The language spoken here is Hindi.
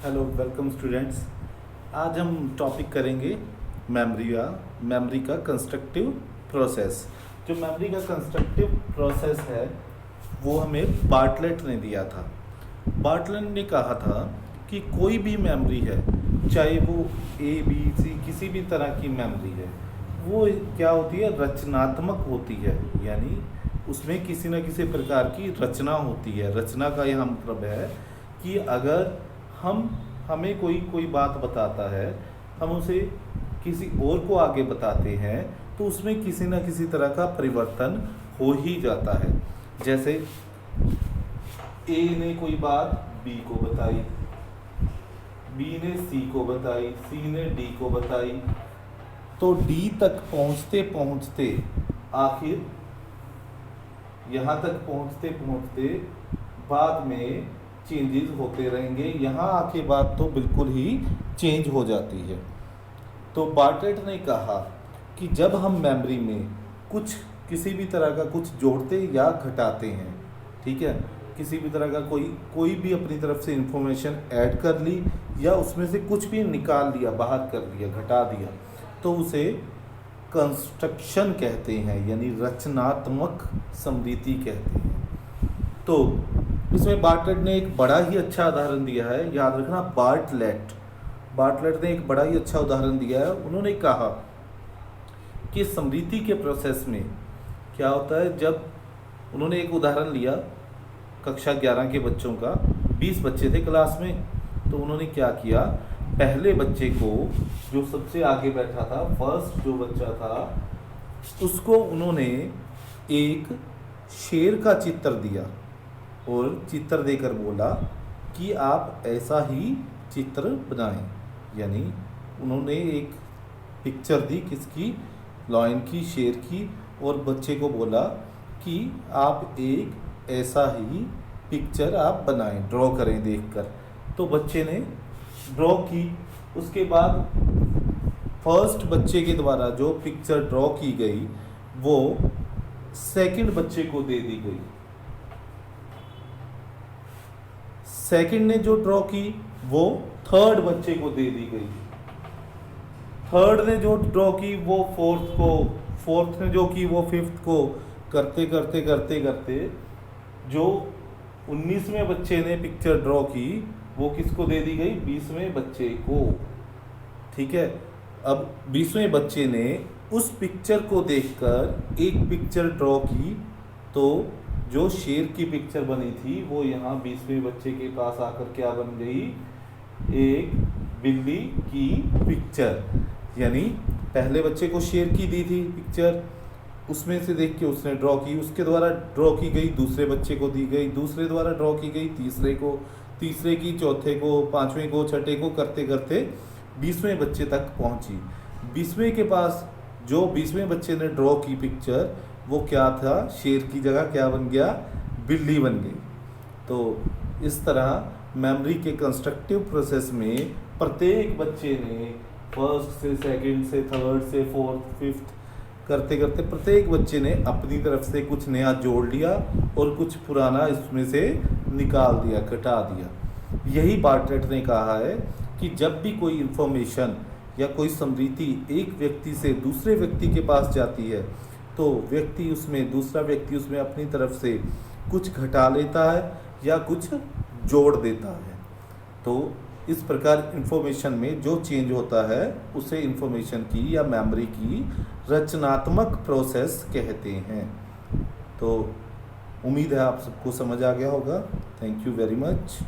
Hello welcome students. आज हम टॉपिक करेंगे मेमोरी का कंस्ट्रक्टिव प्रोसेस। जो मेमोरी का कंस्ट्रक्टिव प्रोसेस है वो हमें बार्टलेट ने दिया था। बार्टलेट ने कहा था कि कोई भी मेमोरी है, चाहे वो ए बी सी किसी भी तरह की मेमोरी है, वो क्या होती है, रचनात्मक होती है। यानी उसमें किसी न किसी प्रकार की रचना होती है। रचना का यह मतलब है कि अगर हमें कोई बात बताता है, हम उसे किसी और को आगे बताते हैं, तो उसमें किसी न किसी तरह का परिवर्तन हो ही जाता है। जैसे ए ने कोई बात बी को बताई, बी ने सी को बताई, सी ने डी को बताई, तो डी तक पहुंचते पहुंचते आखिर यहाँ तक पहुंचते पहुंचते बाद में चेंजेस होते रहेंगे। यहाँ आके बात तो बिल्कुल ही चेंज हो जाती है। तो बार्टलेट ने कहा कि जब हम मेमोरी में किसी भी तरह का कुछ जोड़ते या घटाते हैं, ठीक है, किसी भी तरह का कोई भी अपनी तरफ से इंफॉर्मेशन ऐड कर ली या उसमें से कुछ भी निकाल लिया, बाहर कर दिया, घटा दिया, तो उसे कंस्ट्रक्शन कहते हैं, यानी रचनात्मक स्मृति कहते हैं। तो इसमें बार्टलेट ने एक बड़ा ही अच्छा उदाहरण दिया है, याद रखना। बार्टलेट ने एक बड़ा ही अच्छा उदाहरण दिया है। उन्होंने कहा कि स्मृति के प्रोसेस में क्या होता है, जब उन्होंने एक उदाहरण लिया कक्षा 11 के बच्चों का, 20 बच्चे थे क्लास में, तो उन्होंने क्या किया, पहले बच्चे को, जो सबसे आगे बैठा था, फर्स्ट जो बच्चा था, उसको उन्होंने एक शेर का चित्र दिया और चित्र देकर बोला कि आप ऐसा ही चित्र बनाएं। यानी उन्होंने एक पिक्चर दी, किसकी, लायन की, शेर की, और बच्चे को बोला कि आप एक ऐसा ही पिक्चर आप बनाएं, ड्रॉ करें देखकर। तो बच्चे ने ड्रॉ की। उसके बाद फर्स्ट बच्चे के द्वारा जो पिक्चर ड्रॉ की गई वो सेकंड बच्चे को दे दी गई। सेकंड ने जो ड्रॉ की वो थर्ड बच्चे को दे दी गई। थर्ड ने जो ड्रॉ की वो फोर्थ को, फोर्थ ने जो की वो फिफ्थ को, करते करते करते करते जो 19वें बच्चे ने पिक्चर ड्रॉ की वो किसको दे दी गई, 20वें बच्चे को। ठीक है, अब 20वें बच्चे ने उस पिक्चर को देखकर एक पिक्चर ड्रॉ की, तो जो शेर की पिक्चर बनी थी वो यहाँ 20वें बच्चे के पास आकर क्या बन गई, एक बिल्ली की पिक्चर। यानी पहले बच्चे को शेर की दी थी पिक्चर, उसमें से देख के उसने ड्रॉ की, उसके द्वारा ड्रॉ की गई, दूसरे बच्चे को दी गई, दूसरे द्वारा ड्रॉ की गई, तीसरे को, तीसरे की, चौथे को, पांचवें को, छठे को, करते करते 20वें बच्चे तक पहुंची। 20वें के पास जो 20वें बच्चे ने ड्रॉ की पिक्चर वो क्या था, शेर की जगह क्या बन गया, बिल्ली बन गई। तो इस तरह मेमोरी के कंस्ट्रक्टिव प्रोसेस में प्रत्येक बच्चे ने फर्स्ट से सेकंड से थर्ड से फोर्थ फिफ्थ करते करते प्रत्येक बच्चे ने अपनी तरफ से कुछ नया जोड़ लिया और कुछ पुराना इसमें से निकाल दिया, घटा दिया। यही बार्टलेट ने कहा है कि जब भी कोई इंफॉर्मेशन या कोई स्मृति एक व्यक्ति से दूसरे व्यक्ति के पास जाती है, तो दूसरा व्यक्ति उसमें अपनी तरफ से कुछ घटा लेता है या कुछ जोड़ देता है। तो इस प्रकार इंफॉर्मेशन में जो चेंज होता है उसे इंफॉर्मेशन की या मेमोरी की रचनात्मक प्रोसेस कहते हैं। तो उम्मीद है आप सबको समझ आ गया होगा। Thank you very much.